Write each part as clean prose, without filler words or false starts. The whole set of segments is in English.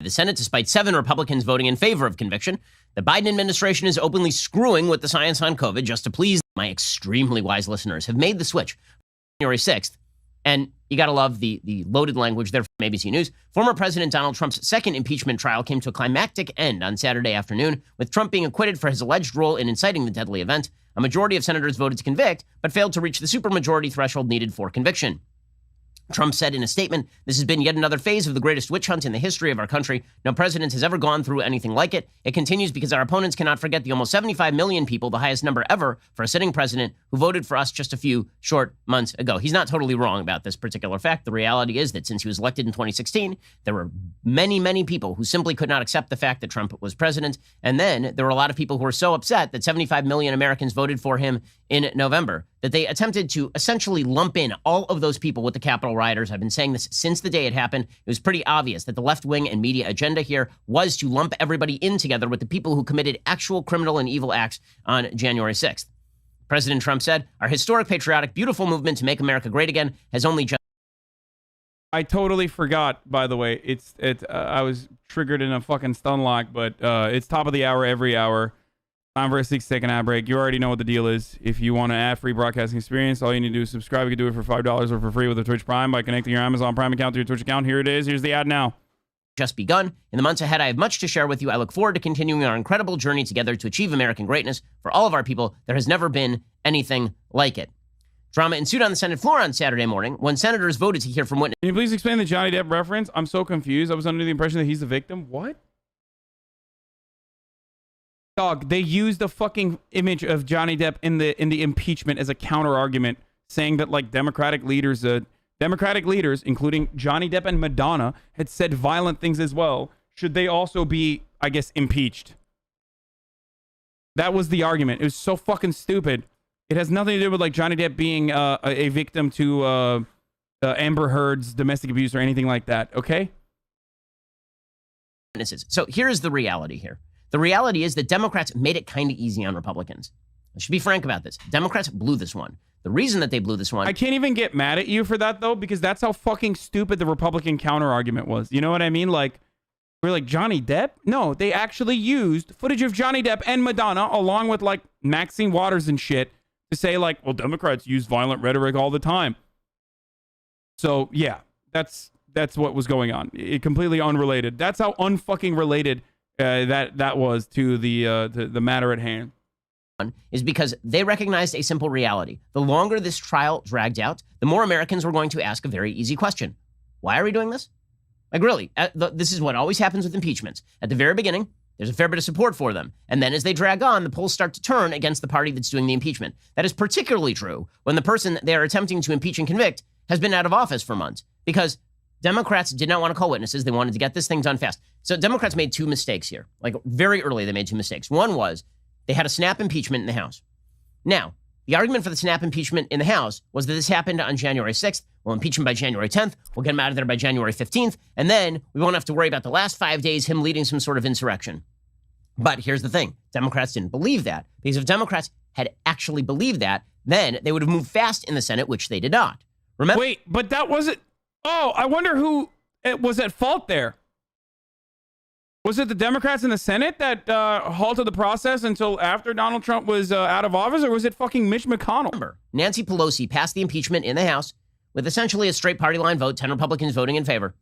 the Senate, despite 7 Republicans voting in favor of conviction. The Biden administration is openly screwing with the science on COVID just to please my extremely wise listeners, have made the switch January 6th. And you got to love the loaded language there from ABC News. Former President Donald Trump's second impeachment trial came to a climactic end on Saturday afternoon, with Trump being acquitted for his alleged role in inciting the deadly event. A majority of senators voted to convict, but failed to reach the supermajority threshold needed for conviction. Trump said in a statement, "This has been yet another phase of the greatest witch hunt in the history of our country. No president has ever gone through anything like it. It continues because our opponents cannot forget the almost 75 million people, the highest number ever for a sitting president, who voted for us just a few short months ago." He's not totally wrong about this particular fact. The reality is that since he was elected in 2016, there were many, many people who simply could not accept the fact that Trump was president. And then there were a lot of people who were so upset that 75 million Americans voted for him in November that they attempted to essentially lump in all of those people with the Capitol rioters. I've been saying this since the day it happened. It was pretty obvious that the left wing and media agenda here was to lump everybody in together with the people who committed actual criminal and evil acts on January 6th. President Trump said, "Our historic, patriotic, beautiful movement to make America great again has only just..." I totally forgot, by the way. I was triggered in a fucking stun lock, but it's top of the hour every hour. Time for a 6-second ad break. You already know what the deal is. If you want an ad-free broadcasting experience, all you need to do is subscribe. You can do it for $5 or for free with a Twitch Prime by connecting your Amazon Prime account to your Twitch account. Here it is. Here's the ad now. Just begun. In the months ahead, I have much to share with you. I look forward to continuing our incredible journey together to achieve American greatness. For all of our people, there has never been anything like it. Drama ensued on the Senate floor on Saturday morning when senators voted to hear from witnesses. Can you please explain the Johnny Depp reference? I'm so confused. I was under the impression that he's the victim. What? Dog, they used the fucking image of Johnny Depp in the impeachment as a counter argument, saying that like Democratic leaders, including Johnny Depp and Madonna, had said violent things as well. Should they also be, I guess, impeached? That was the argument. It was so fucking stupid. It has nothing to do with like Johnny Depp being a victim to Amber Heard's domestic abuse or anything like that. Okay. So here's the reality here. The reality is that Democrats made it kind of easy on Republicans. I should be frank about this. Democrats blew this one. The reason that they blew this one... I can't even get mad at you for that, though, because that's how fucking stupid the Republican counter-argument was. You know what I mean? Like, we're like, Johnny Depp? No, they actually used footage of Johnny Depp and Madonna, along with, like, Maxine Waters and shit, to say, like, well, Democrats use violent rhetoric all the time. So, yeah, that's what was going on. It completely unrelated. That's how unfucking related... that was to the matter at hand. Is because they recognized a simple reality. The longer this trial dragged out, the more Americans were going to ask a very easy question. Why are we doing this? Like really, this is what always happens with impeachments. At the very beginning, there's a fair bit of support for them. And then as they drag on, the polls start to turn against the party that's doing the impeachment. That is particularly true when the person they are attempting to impeach and convict has been out of office for months. Because Democrats did not want to call witnesses. They wanted to get this thing done fast. So Democrats made 2 mistakes here. Like very early, they made 2 mistakes. One was they had a snap impeachment in the House. Now, the argument for the snap impeachment in the House was that this happened on January 6th. We'll impeach him by January 10th. We'll get him out of there by January 15th. And then we won't have to worry about the last 5 days, him leading some sort of insurrection. But here's the thing. Democrats didn't believe that. Because if Democrats had actually believed that, then they would have moved fast in the Senate, which they did not. Remember? Wait, but that wasn't... Oh, I wonder who was at fault there. Was it the Democrats in the Senate that halted the process until after Donald Trump was out of office, or was it fucking Mitch McConnell? Remember, Nancy Pelosi passed the impeachment in the House with essentially a straight party line vote, 10 Republicans voting in favor.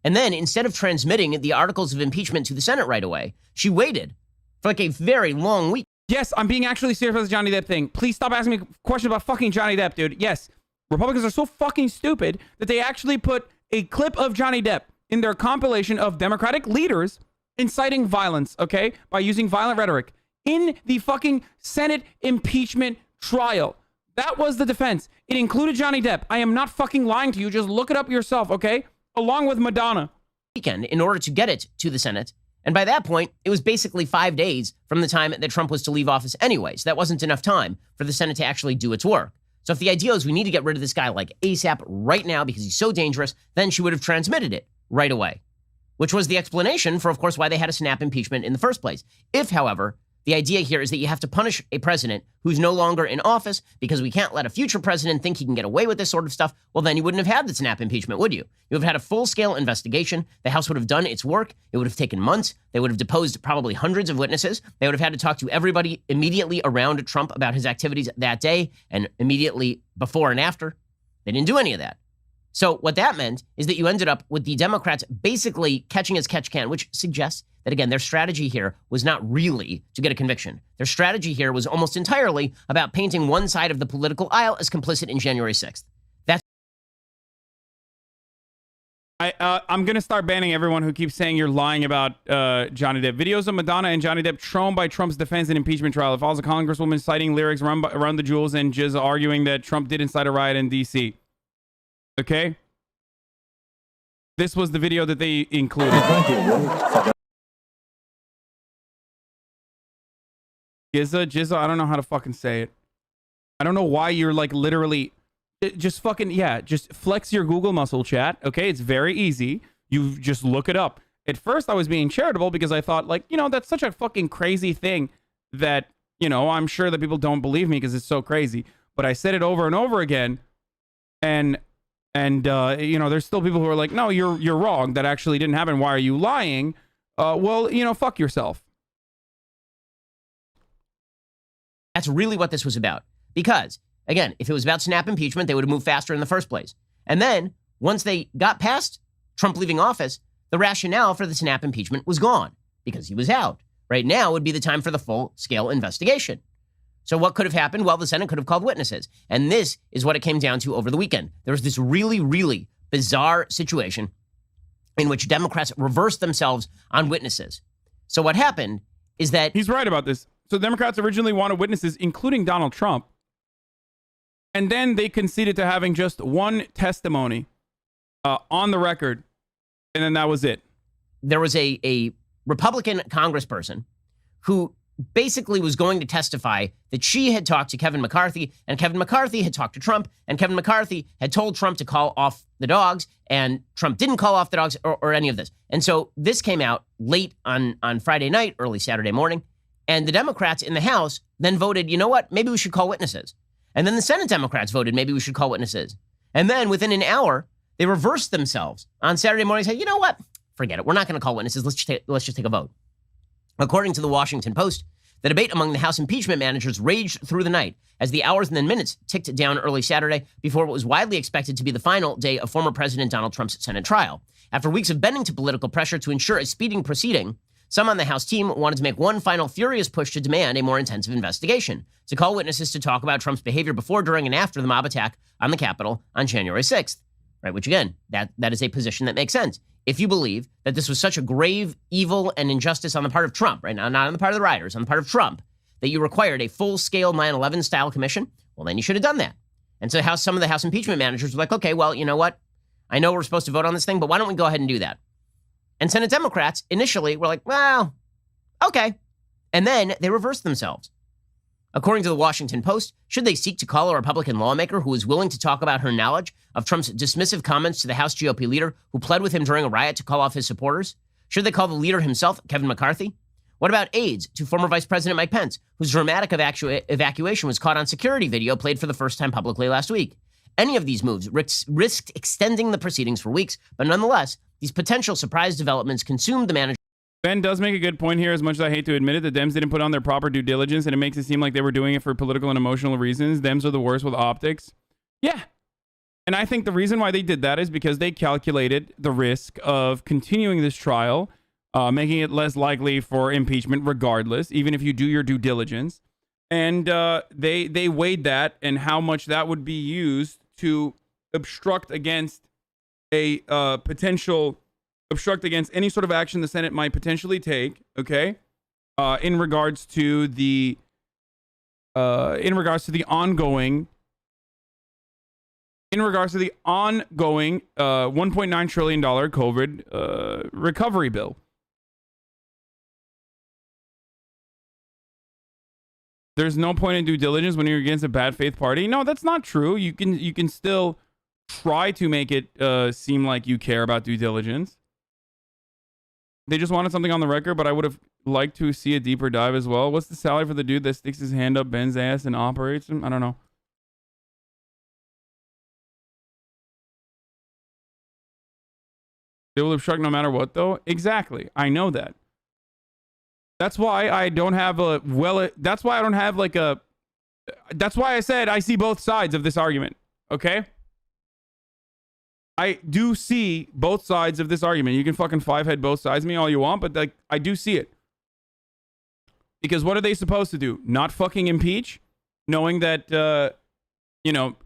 And then instead of transmitting the articles of impeachment to the Senate right away, she waited for like a very long week. Yes, I'm being actually serious about the Johnny Depp thing. Please stop asking me questions about fucking Johnny Depp, dude. Yes. Republicans are so fucking stupid that they actually put a clip of Johnny Depp in their compilation of Democratic leaders inciting violence, okay, by using violent rhetoric in the fucking Senate impeachment trial. That was the defense. It included Johnny Depp. I am not fucking lying to you. Just look it up yourself, okay? Along with Madonna. Weekend in order to get it to the Senate. And by that point, it was basically 5 days from the time that Trump was to leave office anyway. So that wasn't enough time for the Senate to actually do its work. So if the idea is we need to get rid of this guy like ASAP right now because he's so dangerous, then she would have transmitted it right away, which was the explanation for, of course, why they had a snap impeachment in the first place. If, however, The idea here is that you have to punish a president who's no longer in office because we can't let a future president think he can get away with this sort of stuff. Well, then you wouldn't have had the snap impeachment, would you? You would have had a full-scale investigation. The House would have done its work. It would have taken months. They would have deposed probably hundreds of witnesses. They would have had to talk to everybody immediately around Trump about his activities that day and immediately before and after. They didn't do any of that. So what that meant is that you ended up with the Democrats basically catching as catch can, which suggests that, again, their strategy here was not really to get a conviction. Their strategy here was almost entirely about painting one side of the political aisle as complicit in January 6th. That's I'm going to start banning everyone who keeps saying you're lying about Johnny Depp. Videos of Madonna and Johnny Depp shown by Trump's defense and impeachment trial. It follows a congresswoman citing lyrics around the jewels and just arguing that Trump did incite a riot in D.C. Okay? This was the video that they included. Jizza, I don't know how to fucking say it. I don't know why you're like literally just fucking, yeah, just flex your Google muscle, chat. Okay, it's very easy. You just look it up. At first I was being charitable because I thought, like, you know, that's such a fucking crazy thing that, you know, I'm sure that people don't believe me because it's so crazy. But I said it over and over again, and you know, there's still people who are like, no, you're wrong. That actually didn't happen. Why are you lying? Well, you know, fuck yourself. That's really what this was about. Because, again, if it was about snap impeachment, they would have moved faster in the first place. And then, once they got past Trump leaving office, the rationale for the snap impeachment was gone because he was out. Right now would be the time for the full-scale investigation. So what could have happened? Well, the Senate could have called witnesses. And this is what it came down to over the weekend. There was this really, really bizarre situation in which Democrats reversed themselves on witnesses. So what happened is that... He's right about this. So Democrats originally wanted witnesses, including Donald Trump. And then they conceded to having just one testimony on the record. And then that was it. There was a Republican congressperson who basically was going to testify that she had talked to Kevin McCarthy, and Kevin McCarthy had talked to Trump, and Kevin McCarthy had told Trump to call off the dogs, and Trump didn't call off the dogs or any of this. And so this came out late on Friday night, early Saturday morning. And the Democrats in the House then voted, you know what, maybe we should call witnesses. And then the Senate Democrats voted, maybe we should call witnesses. And then within an hour, they reversed themselves on Saturday morning and said, you know what, forget it. We're not going to call witnesses. Let's just take a vote. According to the Washington Post, the debate among the House impeachment managers raged through the night as the hours and then minutes ticked down early Saturday before what was widely expected to be the final day of former President Donald Trump's Senate trial. After weeks of bending to political pressure to ensure a speeding proceeding, some on the House team wanted to make one final furious push to demand a more intensive investigation, to call witnesses to talk about Trump's behavior before, during, and after the mob attack on the Capitol on January 6th. Right, which again, that is a position that makes sense. If you believe that this was such a grave evil and injustice on the part of Trump, right now, not on the part of the rioters, on the part of Trump, that you required a full-scale 9/11 style commission, well, then you should have done that. And so some of the House impeachment managers were like, okay, well, you know what? I know we're supposed to vote on this thing, but why don't we go ahead and do that? And Senate Democrats initially were like, well, okay. And then they reversed themselves. According to the Washington Post, should they seek to call a Republican lawmaker who is willing to talk about her knowledge of Trump's dismissive comments to the House GOP leader who pled with him during a riot to call off his supporters? Should they call the leader himself, Kevin McCarthy? What about aides to former Vice President Mike Pence, whose dramatic evacuation was caught on security video played for the first time publicly last week? Any of these moves risked extending the proceedings for weeks, but nonetheless, these potential surprise developments consumed the manager. Ben does make a good point here, as much as I hate to admit it. The Dems didn't put on their proper due diligence, and it makes it seem like they were doing it for political and emotional reasons. Dems are the worst with optics. Yeah. And I think the reason why they did that is because they calculated the risk of continuing this trial, making it less likely for impeachment regardless, even if you do your due diligence. And they weighed that and how much that would be used to obstruct against a obstruct against any sort of action the Senate might potentially take, okay, in regards to the ongoing $1.9 trillion COVID recovery bill. There's no point in due diligence when you're against a bad faith party. No, that's not true. You can still try to make it seem like you care about due diligence. They just wanted something on the record, but I would have like to see a deeper dive as well. What's the salary for the dude that sticks his hand up, bends ass, and operates him? I don't know. They will obstruct no matter what, though. Exactly. I know that. That's why I don't have a that's why I don't have like a. That's why I said I see both sides of this argument. Okay. I do see both sides of this argument. You can fucking five-head both sides of me all you want, but like I do see it. Because what are they supposed to do? Not fucking impeach? Knowing that,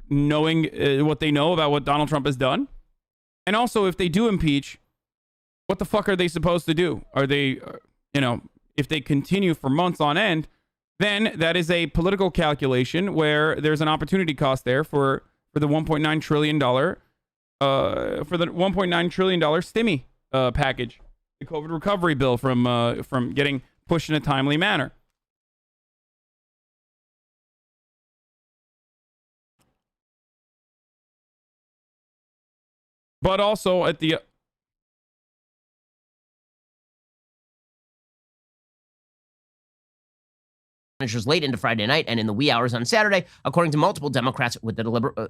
knowing what they know about what Donald Trump has done? And also, if they do impeach, what the fuck are they supposed to do? Are they, if they continue for months on end, then that is a political calculation where there's an opportunity cost there for the $1.9 trillion stimmy package, the COVID recovery bill from getting pushed in a timely manner. But also at the managers late into Friday night and in the wee hours on Saturday, according to multiple Democrats with the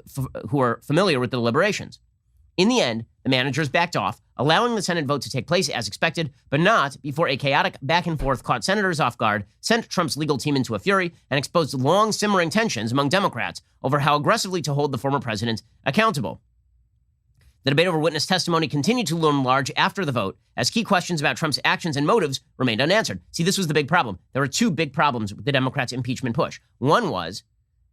who are familiar with the deliberations. In the end, the managers backed off, allowing the Senate vote to take place as expected, but not before a chaotic back and forth caught senators off guard, sent Trump's legal team into a fury, and exposed long simmering tensions among Democrats over how aggressively to hold the former president accountable. The debate over witness testimony continued to loom large after the vote, as key questions about Trump's actions and motives remained unanswered. See, this was the big problem. There were two big problems with the Democrats' impeachment push. One was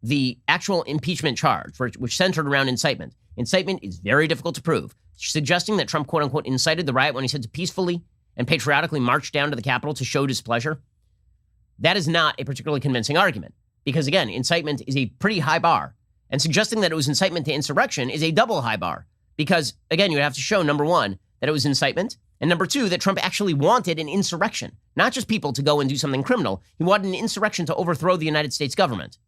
the actual impeachment charge, which centered around incitement. Incitement is very difficult to prove. Suggesting that Trump, quote unquote, incited the riot when he said to peacefully and patriotically march down to the Capitol to show displeasure, that is not a particularly convincing argument. Because again, incitement is a pretty high bar. And suggesting that it was incitement to insurrection is a double high bar. Because, again, you would have to show, number one, that it was incitement, and number two, that Trump actually wanted an insurrection. Not just people to go and do something criminal. He wanted an insurrection to overthrow the United States government,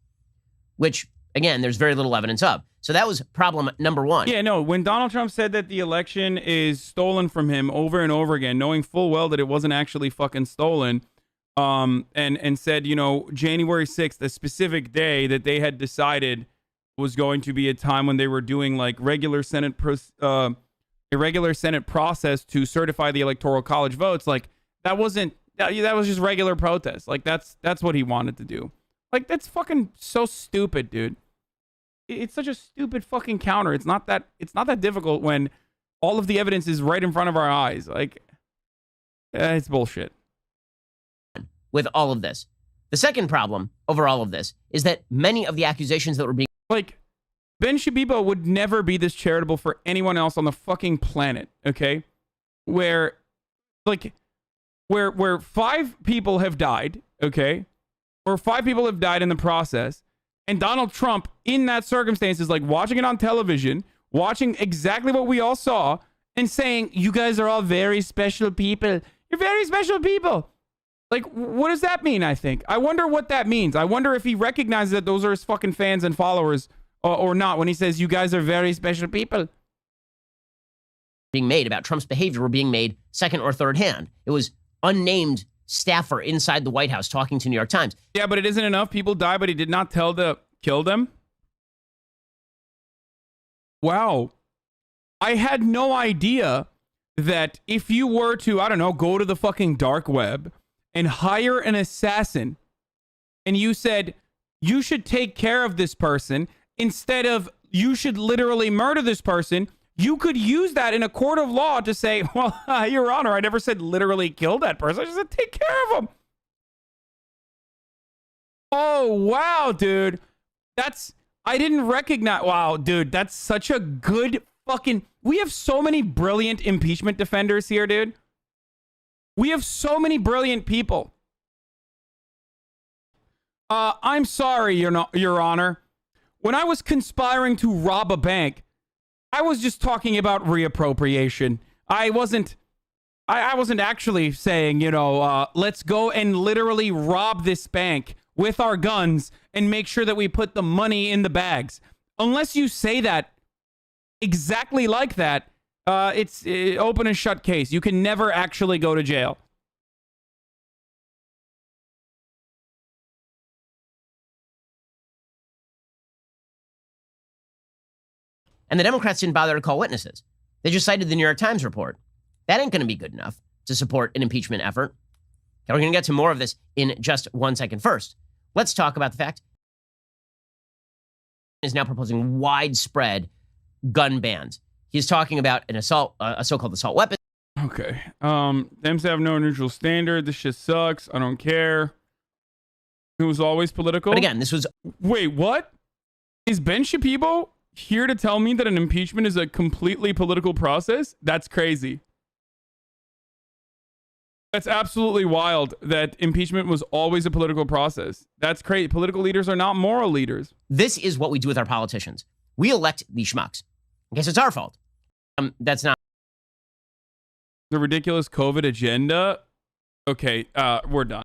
which, again, there's very little evidence of. So that was problem number one. Yeah, no, when Donald Trump said that the election is stolen from him over and over again, knowing full well that it wasn't actually fucking stolen, and said, January 6th, a specific day that they had decided was going to be a time when they were doing like regular Senate process to certify the Electoral College votes. Like that was just regular protest. Like that's what he wanted to do. Like that's fucking so stupid, dude. It's such a stupid fucking counter. It's not that difficult when all of the evidence is right in front of our eyes. Like it's bullshit. With all of this, the second problem over all of this is that many of the accusations that were being Ben Shabibo would never be this charitable for anyone else on the fucking planet, okay? Where 5 people have died, okay? Or 5 people have died in the process, and Donald Trump, in that circumstance, is like watching it on television, watching exactly what we all saw, and saying, you guys are all very special people. You're very special people. Like, what does that mean, I think? I wonder what that means. I wonder if he recognizes that those are his fucking fans and followers or not when he says, you guys are very special people. Being made about Trump's behavior were being made second or third hand. It was unnamed staffer inside the White House talking to New York Times. Yeah, but it isn't enough. People die, but he did not tell to kill them. Wow. I had no idea that if you were to, I don't know, go to the fucking dark web and hire an assassin, and you said, you should take care of this person, instead of, you should literally murder this person, you could use that in a court of law to say, well, Your Honor, I never said literally kill that person. I just said take care of him. Oh, wow, dude. I didn't recognize. Wow, dude, that's such a good fucking. We have so many brilliant impeachment defenders here, dude. We have so many brilliant people. I'm sorry, Your Honor. When I was conspiring to rob a bank, I was just talking about reappropriation. I wasn't actually saying, let's go and literally rob this bank with our guns and make sure that we put the money in the bags. Unless you say that exactly like that, it's open and shut case. You can never actually go to jail. And the Democrats didn't bother to call witnesses. They just cited the New York Times report. That ain't going to be good enough to support an impeachment effort. Okay, we're going to get to more of this in just 1 second. First, let's talk about the fact is now proposing widespread gun bans. He's talking about an assault, a so-called assault weapon. Okay. Them have no neutral standard. This shit sucks. I don't care. It was always political. But again, this was... Wait, what? Is Ben Shapiro here to tell me that an impeachment is a completely political process? That's crazy. That's absolutely wild that impeachment was always a political process. That's crazy. Political leaders are not moral leaders. This is what we do with our politicians. We elect these schmucks. I guess it's our fault. That's not... The ridiculous COVID agenda. Okay, we're done.